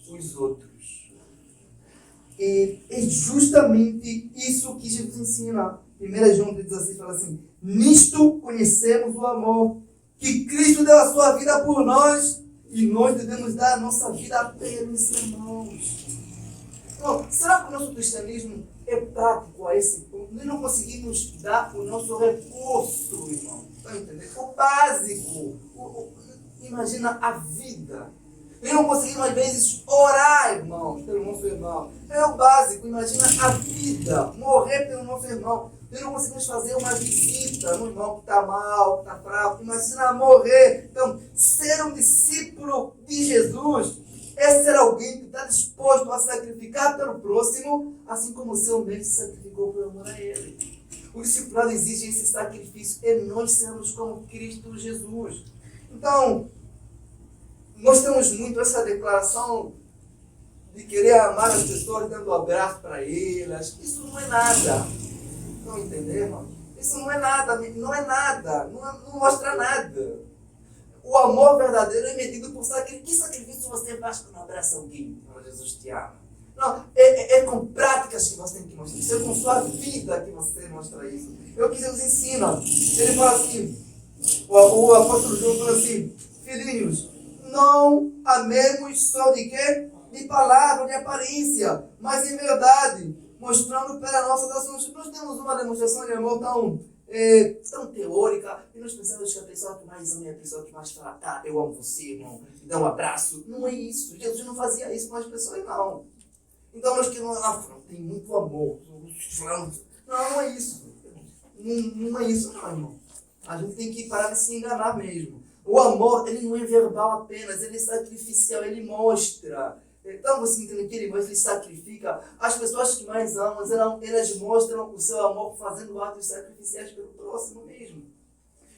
os outros. E é justamente isso que Jesus ensina. 1 João 3,16 fala assim, nisto conhecemos o amor, que Cristo deu a sua vida por nós, e nós devemos dar a nossa vida pelos irmãos. Então, será que o nosso cristianismo é prático a esse ponto? Nós não conseguimos dar o nosso recurso, irmão. Está entendendo? O básico. Imagina a vida. Nós não conseguimos, às vezes, orar, irmão, pelo nosso irmão. É o básico. Imagina a vida. Morrer pelo nosso irmão. Nós não conseguimos fazer uma visita no irmão que está mal, que está fraco. Imagina morrer. Então, ser um discípulo de Jesus é ser alguém que está disposto a sacrificar pelo próximo, assim como o seu mesmo se sacrificou por amor a ele. O discipulado exige esse sacrifício e nós sermos como Cristo Jesus. Então, nós temos muito essa declaração de querer amar as pessoas dando um abraço para elas. Isso não é nada. Não entendemos? Isso não é nada, não mostra nada. O amor verdadeiro é medido por sacrifício. Que sacrifício você faz quando abraça alguém? Quando Jesus te ama. Não, é com práticas que você tem que mostrar. Isso é com sua vida que você mostra isso. É o que Jesus ensina. Ele fala assim, o apóstolo João fala assim, filhinhos, não amemos só de quê? De palavra, de aparência, mas em verdade, mostrando pelas nossas ações. Nós temos uma demonstração de amor tão teórica, e nós pensamos que a pessoa que mais ama é a pessoa que mais fala, eu amo você, irmão, e dá um abraço. Não é isso. Jesus não fazia isso com as pessoas, não. Então nós queremos, tem muito amor. Não é isso. Não é isso, não, irmão. A gente tem que parar de se enganar mesmo. O amor, ele não é verbal apenas, ele é sacrificial, ele mostra. Então você entende que ele sacrifica. As pessoas que mais amam, elas mostram o seu amor fazendo atos sacrificiais pelo próximo mesmo.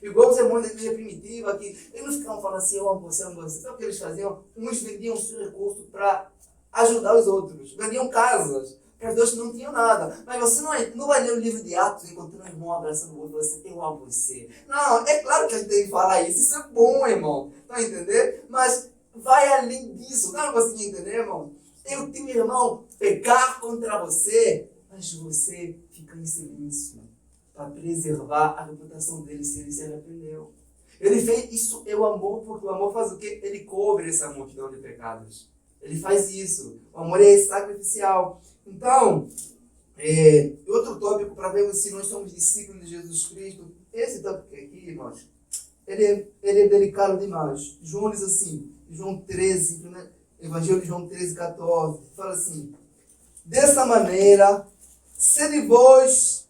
Igual os irmãos da igreja primitiva, que eles não ficavam falando assim, eu amo você, eu amo você. Sabe o que eles faziam? Uns vendiam o seu recurso para ajudar os outros. Vendiam casas para os dois que não tinham nada. Mas você não vai ler o livro de Atos encontrando um irmão abraçando o outro e você, eu amo você. Não, é claro que a gente tem que falar isso. Isso é bom, irmão. Tá entendendo? Mas vai além disso. Não consegui entender, irmão? Eu tenho, irmão, pecar contra você, mas você fica em silêncio para preservar a reputação dele se ele se arrependeu. Ele fez isso, é o amor, porque o amor faz o quê? Ele cobre essa multidão de pecados. Ele faz isso. O amor é sacrificial. Então, outro tópico para vermos se nós somos discípulos de Jesus Cristo. Esse tópico aqui, irmãos, ele é delicado demais. João diz assim, João 13, né? Evangelho de João 13, 14, fala assim: dessa maneira, se de vós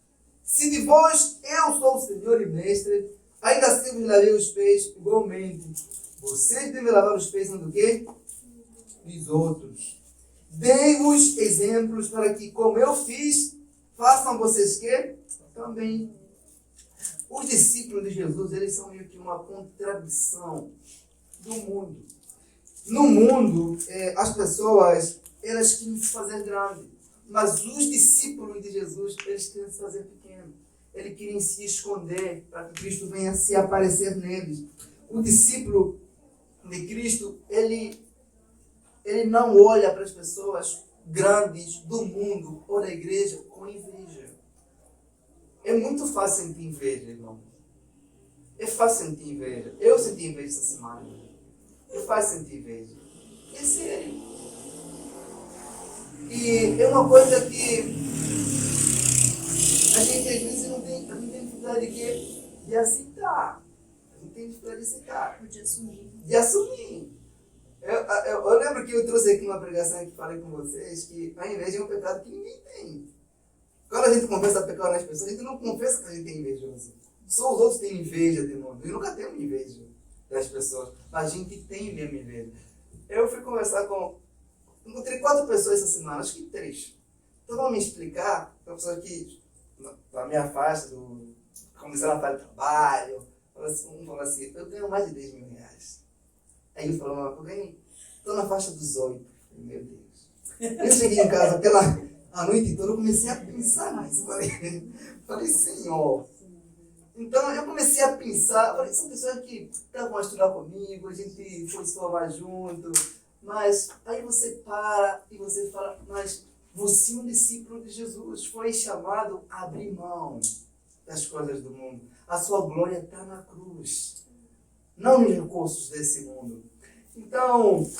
eu sou o Senhor e Mestre, ainda assim vos lavei os pés, igualmente. Vocês devem lavar os pés do quê? Dos outros. Dei-vos exemplos para que, como eu fiz, façam vocês quê? Também. Os discípulos de Jesus, eles são meio que uma contradição do mundo. No mundo, as pessoas, elas querem se fazer grandes. Mas os discípulos de Jesus, eles querem se fazer pequenos. Eles querem se esconder para que Cristo venha se aparecer neles. O discípulo de Cristo, ele não olha para as pessoas grandes do mundo ou da igreja com inveja. É muito fácil sentir inveja, irmão. É fácil sentir inveja. Eu senti inveja essa semana. É fácil sentir inveja. É sério. E é uma coisa que a gente às vezes não tem dificuldade de aceitar. A gente tem dificuldade de aceitar. De assumir. Eu lembro que eu trouxe aqui uma pregação que falei com vocês que a inveja é um pecado que ninguém tem. Quando a gente confessa pecado nas pessoas, a gente não confessa que a gente tem invejoso. Só os outros têm inveja de nós. Eu nunca tenho inveja das pessoas. Mas a gente tem mesmo inveja. Eu fui conversar encontrei 4 pessoas essa semana, acho que 3. Então vão me explicar, uma pessoa que na minha faixa, começaram a fazer trabalho, um falou assim, eu ganho mais de 10 mil reais. Aí eu falei, eu ganhei, estou na faixa dos 8. Meu Deus. Eu cheguei em casa, a noite toda eu comecei a pensar mais. Falei, Senhor. Então eu comecei a pensar, falei, são pessoas que estavam a estudar comigo, a gente foi escovar junto, mas aí você para e você fala, mas você é um discípulo de Jesus, foi chamado a abrir mão das coisas do mundo. A sua glória está na cruz, não nos recursos desse mundo. Então,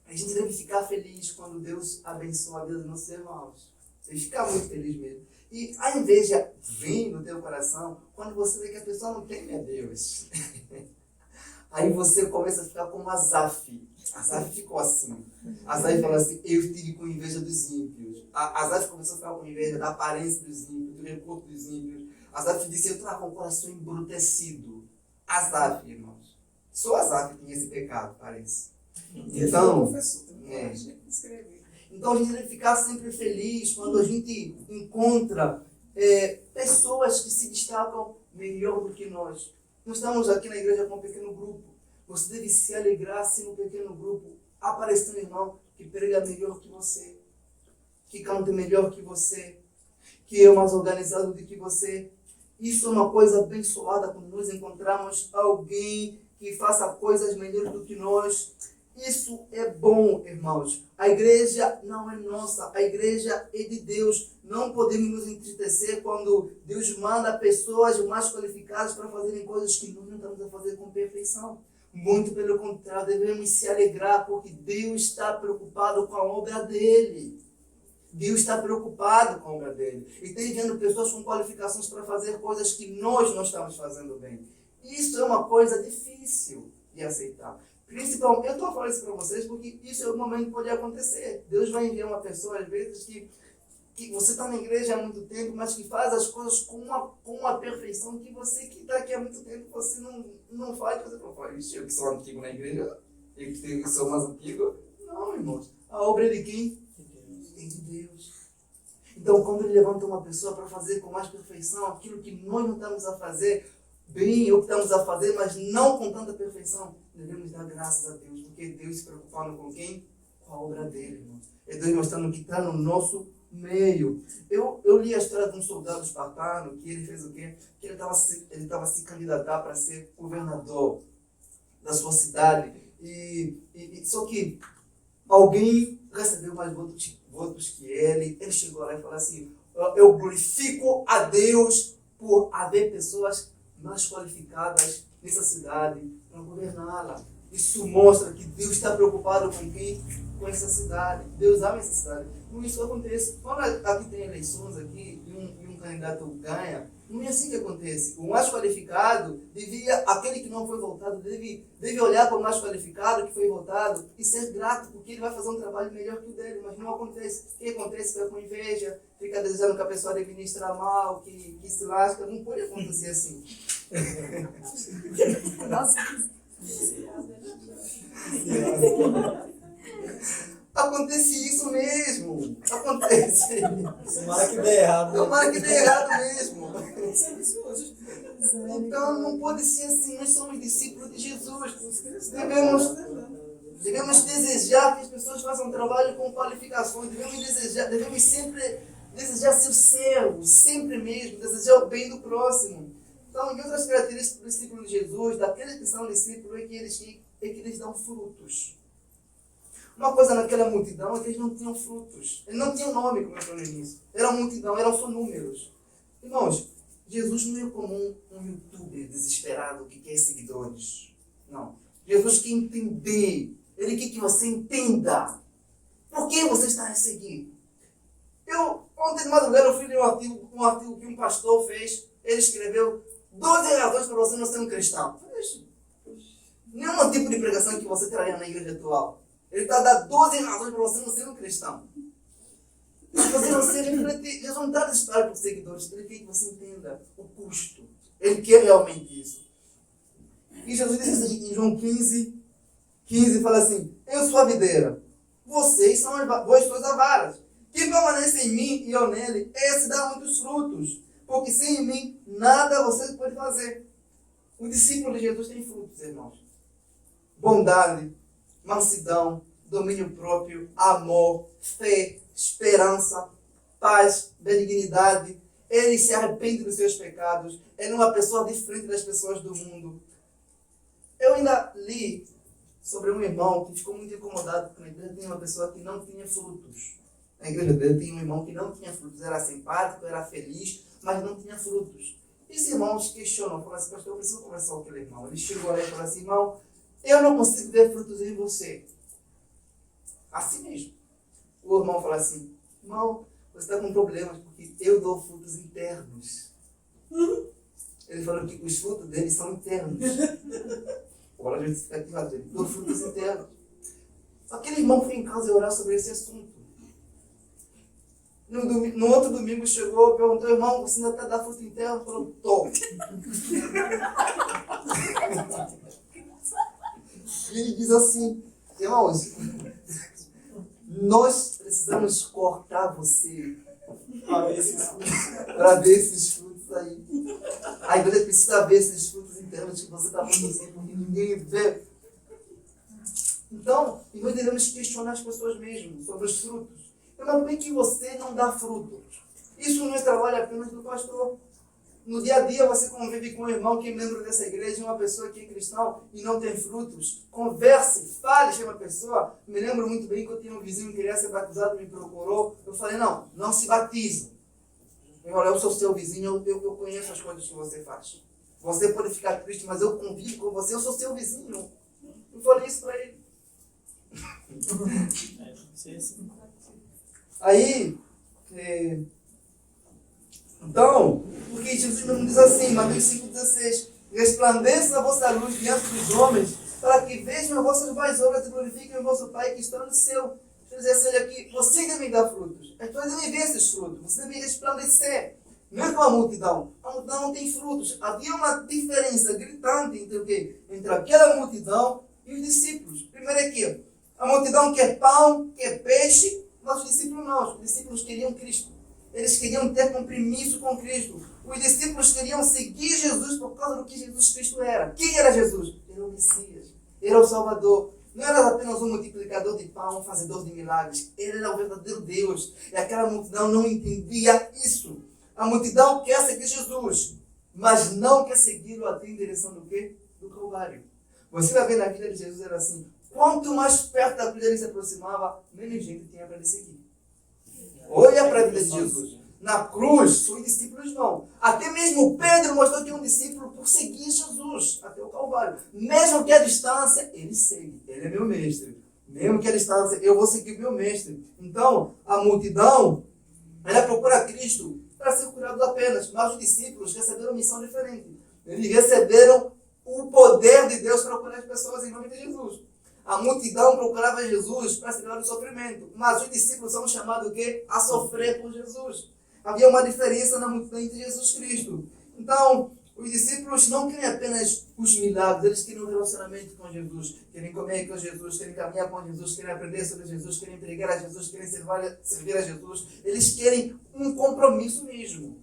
a gente deve ficar feliz quando Deus abençoa a vida dos nossos irmãos. Deve ficar muito feliz mesmo. E a inveja vem no teu coração quando você vê que a pessoa não teme a Deus. Aí você começa a ficar como Asaf. Asaf ficou assim. Asaf falou assim, eu estive com inveja dos ímpios. Asaf começou a ficar com inveja da aparência dos ímpios, do recurso dos ímpios. Asaf disse, eu estava com o coração embrutecido. Asaf, irmãos. Só Asaf tinha esse pecado, parece. Então, então a gente deve ficar sempre feliz quando a gente encontra pessoas que se destacam melhor do que nós. Nós estamos aqui na igreja com um pequeno grupo. Você deve se alegrar se no pequeno grupo aparecer um irmão que prega melhor que você, que canta melhor que você, que é mais organizado do que você. Isso é uma coisa abençoada quando nós encontramos alguém que faça coisas melhores do que nós. Isso é bom, irmãos. A igreja não é nossa, a igreja é de Deus. Não podemos nos entristecer quando Deus manda pessoas mais qualificadas para fazerem coisas que nós não estamos a fazer com perfeição. Muito pelo contrário, devemos se alegrar porque Deus está preocupado com a obra dele. Deus está preocupado com a obra dele. E está enviando pessoas com qualificações para fazer coisas que nós não estamos fazendo bem. Isso é uma coisa difícil de aceitar. Principalmente, eu estou falando isso para vocês porque isso é um momento que pode acontecer. Deus vai enviar uma pessoa, às vezes, que você está na igreja há muito tempo, mas que faz as coisas com uma perfeição que você que está aqui há muito tempo, você não faz. Você não faz. Eu que sou antigo na igreja, eu que sou mais antigo. Não, irmãos. A obra é de quem? É de Deus. Então, quando Ele levanta uma pessoa para fazer com mais perfeição aquilo que nós não estamos a fazer bem, ou que estamos a fazer, mas não com tanta perfeição, devemos dar graças a Deus, porque Deus se preocupando com quem? Com a obra dele, irmão. É Deus mostrando que está no nosso meio. Eu li a história de um soldado espartano, que ele fez o quê? Que ele estava se candidatar para ser governador da sua cidade. Só que alguém recebeu mais votos que ele. Ele chegou lá e falou assim, eu glorifico a Deus por haver pessoas mais qualificadas nessa cidade para governá-la. Isso mostra que Deus está preocupado com quem? Com essa cidade. Deus ama essa cidade. Não isso acontece. Quando aqui tem eleições aqui e um candidato ganha, não é assim que acontece. O mais qualificado aquele que não foi votado, deve olhar para o mais qualificado que foi votado e ser grato, porque ele vai fazer um trabalho melhor que o dele, mas não acontece. O que acontece? Fica com inveja, fica desejando que a pessoa administra mal, que se lasca. Não pode acontecer assim. Acontece isso mesmo. Acontece. Tomara que dê errado. Tomara que dê errado mesmo. Então não pode ser assim. Nós somos discípulos de Jesus. Devemos desejar que as pessoas façam trabalho com qualificações. Devemos sempre desejar ser servos, sempre mesmo, desejar o bem do próximo. Então, e outras características do discípulo de Jesus, daqueles que são discípulos, é que eles dão frutos. Uma coisa naquela multidão é que eles não tinham frutos. Eles não tinham nome, como eu falei no início. Era uma multidão, eram só números. Irmãos, Jesus não é como um youtuber desesperado que quer seguidores. Não. Jesus quer entender. Ele quer que você entenda. Por que você está a seguir? Ontem de madrugada eu fui ler um artigo que um pastor fez. Ele escreveu 12 razões para você não ser um cristão. Nenhum tipo de pregação que você traria na igreja atual. Ele está dando 12 razões para você não ser um cristão. Você não ser refletir. Jesus não está desesperado por seguidores. Ele quer que você entenda o custo. Ele quer realmente isso. E Jesus disse assim, em João 15 fala assim: eu sou a videira, vós sois as varas. Quem permanece em mim e eu nele, esse dá muitos frutos. Porque sem mim, nada você pode fazer. O discípulo de Jesus tem frutos, irmãos. Bondade, mansidão, domínio próprio, amor, fé, esperança, paz, benignidade. Ele se arrepende dos seus pecados. Ele é uma pessoa diferente das pessoas do mundo. Eu ainda li sobre um irmão que ficou muito incomodado porque na igreja tinha uma pessoa que não tinha frutos. Na igreja dele tinha um irmão que não tinha frutos. Era simpático, era feliz, mas não tinha frutos. E os irmãos questionam, falam assim: pastor, eu preciso conversar com aquele irmão. Ele chegou lá e falou assim: irmão, eu não consigo ver frutos em você. Assim mesmo. O irmão fala assim: irmão, você está com problemas porque eu dou frutos internos. Ele falou que os frutos dele são internos. Agora a gente fica aqui lá, ele dou frutos internos. Aquele irmão foi em casa e orar sobre esse assunto. No outro domingo chegou e perguntou: irmão, você ainda está dando fruto interno? Ele falou: tô. E ele diz assim: irmãos, nós precisamos cortar você para ver esses frutos aí. A igreja precisa ver esses frutos internos que você está produzindo, porque ninguém vê. Então, nós devemos questionar as pessoas mesmo sobre os frutos. Mas por que você não dá fruto? Isso não é trabalho apenas do pastor. No dia a dia você convive com um irmão que é membro dessa igreja, uma pessoa que é cristão e não tem frutos. Converse, fale com uma pessoa. Me lembro muito bem que eu tinha um vizinho que queria ser batizado, me procurou. Eu falei: não se batiza. Eu sou seu vizinho, eu conheço as coisas que você faz. Você pode ficar triste, mas eu convivo com você, eu sou seu vizinho. Eu falei isso para ele. Aí, então, porque Jesus mesmo diz assim, Mateus 5,16: resplandeça a vossa luz diante dos homens, para que vejam as vossas boas obras e glorifiquem o vosso Pai que está no céu. Quer dizer assim, aqui, você deve dar frutos. As pessoas devem ver esses frutos. Você deve resplandecer. Não é com a multidão. A multidão não tem frutos. Havia uma diferença gritante entre o quê? Entre aquela multidão e os discípulos. Primeiro é que a multidão quer pão, quer peixe, mas os discípulos não. Os discípulos queriam Cristo. Eles queriam ter compromisso com Cristo. Os discípulos queriam seguir Jesus por causa do que Jesus Cristo era. Quem era Jesus? Era o Messias. Era o Salvador. Não era apenas um multiplicador de pão, um fazedor de milagres. Ele era o verdadeiro Deus. E aquela multidão não entendia isso. A multidão quer seguir Jesus, mas não quer segui-lo até em direção do quê? Do Calvário. Você vai ver na vida de Jesus, era assim: quanto mais perto da vida ele se aproximava, menos gente tinha para ele seguir. Olha para a vida de Jesus. na cruz, os discípulos não. Até mesmo Pedro mostrou que é um discípulo por seguir Jesus até o Calvário. Mesmo que a distância, ele segue. Ele é meu mestre. Mesmo que a distância, eu vou seguir o meu mestre. Então, a multidão, ela procura Cristo para ser curado apenas. Mas os discípulos receberam missão diferente. Eles receberam o poder de Deus para curar as pessoas em nome de Jesus. A multidão procurava Jesus para se livrar do sofrimento. Mas os discípulos são chamados o quê? A sofrer por Jesus. Havia uma diferença na multidão entre Jesus Cristo. Então, os discípulos não querem apenas os milagres, eles querem um relacionamento com Jesus, querem comer com Jesus, querem caminhar com Jesus, querem aprender sobre Jesus, querem pregar a Jesus, querem servir a Jesus. Eles querem um compromisso mesmo.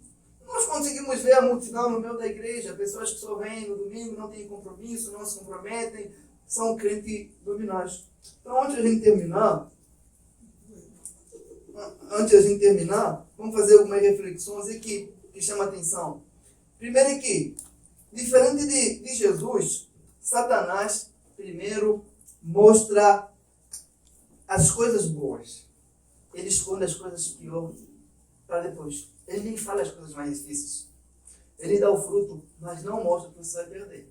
Nós conseguimos ver a multidão no meio da igreja, pessoas que só vêm no domingo, não têm compromisso, não se comprometem, são crentes dominados. Então, antes de a gente terminar, vamos fazer algumas reflexões aqui que chamam a atenção. Primeiro é que, diferente de Jesus, Satanás primeiro mostra as coisas boas. Ele esconde as coisas piores para depois. Ele nem fala as coisas mais difíceis. Ele dá o fruto, mas não mostra que você vai perder.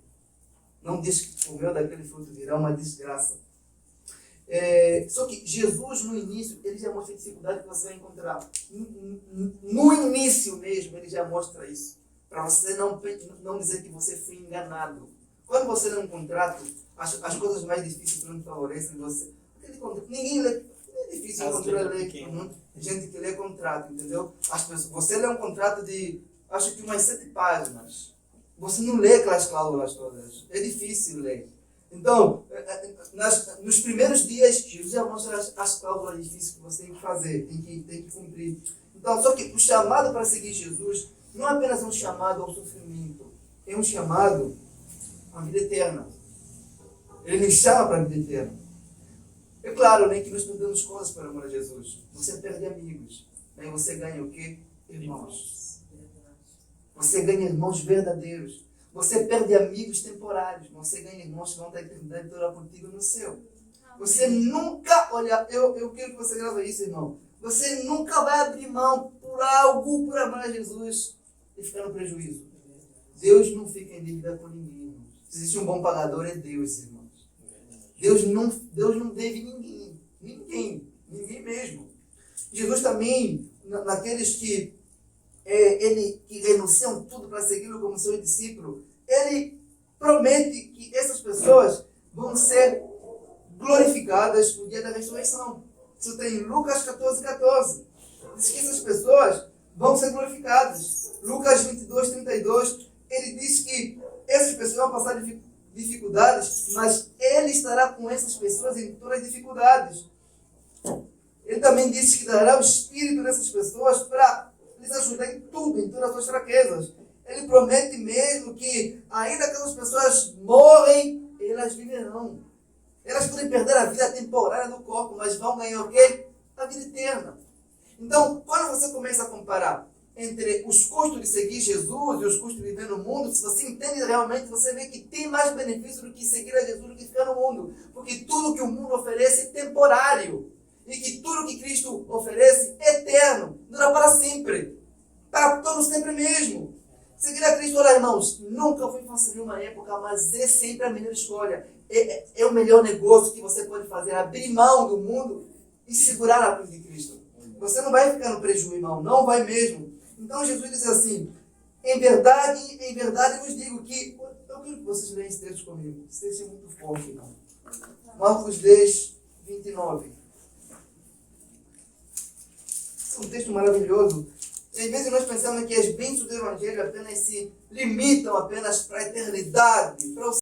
Não diz que comeu daquele fruto virá uma desgraça. Só que Jesus, no início, ele já mostra a dificuldade que você vai encontrar. No início mesmo, ele já mostra isso. Para você não dizer que você foi enganado. Quando você lê um contrato, as coisas mais difíceis não favorecem você. Ninguém lê. É difícil encontrar ler. Gente que lê contrato, entendeu? Você lê um contrato de, acho que umas 7 páginas. Você não lê aquelas cláusulas todas. É difícil ler. Então, nos primeiros dias, Jesus já mostra as cláusulas difíceis que você tem que fazer, tem que cumprir. Então, só que o chamado para seguir Jesus não é apenas um chamado ao sofrimento, é um chamado à vida eterna. Ele nos chama para a vida eterna. É claro, né, que nós perdemos coisas por amor a Jesus. Você perde amigos, né? Você ganha o quê? Irmãos. Você ganha irmãos verdadeiros. Você perde amigos temporários. Você ganha irmãos que vão estar a eternidade toda contigo no céu. Você nunca, olha, eu quero que você grave isso, irmão. Você nunca vai abrir mão por algo, por amar a Jesus e ficar no prejuízo. Deus não fica em dívida com ninguém, irmãos. Se existe um bom pagador, é Deus, irmãos. Deus não deve ninguém mesmo. Jesus também, naqueles que renunciam tudo para segui-lo como seu discípulo, ele promete que essas pessoas vão ser glorificadas no dia da ressurreição. Isso tem em Lucas 14. Diz que essas pessoas vão ser glorificadas. Lucas 22:32, ele diz que essas pessoas vão passar dificuldades, mas ele estará com essas pessoas em todas as dificuldades. Ele também disse que dará o Espírito dessas pessoas para lhes ajudar em tudo, em todas as suas fraquezas. Ele promete mesmo que, ainda que aquelas pessoas morrem, elas viverão. Elas podem perder a vida temporária do corpo, mas vão ganhar o quê? A vida eterna. Então, quando você começa a comparar entre os custos de seguir Jesus e os custos de viver no mundo, se você entende realmente, você vê que tem mais benefício do que seguir a Jesus do que ficar no mundo. Porque tudo que o mundo oferece é temporário. E que tudo que Cristo oferece é eterno, dura para sempre. Para todo sempre mesmo. Seguir a Cristo, olha, irmãos, nunca foi fácil em uma época, mas é sempre a melhor escolha. É o melhor negócio que você pode fazer, abrir mão do mundo e segurar a cruz de Cristo. Você não vai ficar no prejuízo, irmão, não vai mesmo. Então Jesus diz assim, em verdade vos digo que... Eu quero que vocês leiam esse texto comigo. Esse texto é muito forte, irmão. Marcos 10:29. É um texto maravilhoso. E às vezes nós pensamos que as bênçãos do Evangelho apenas se limitam apenas para a eternidade, para o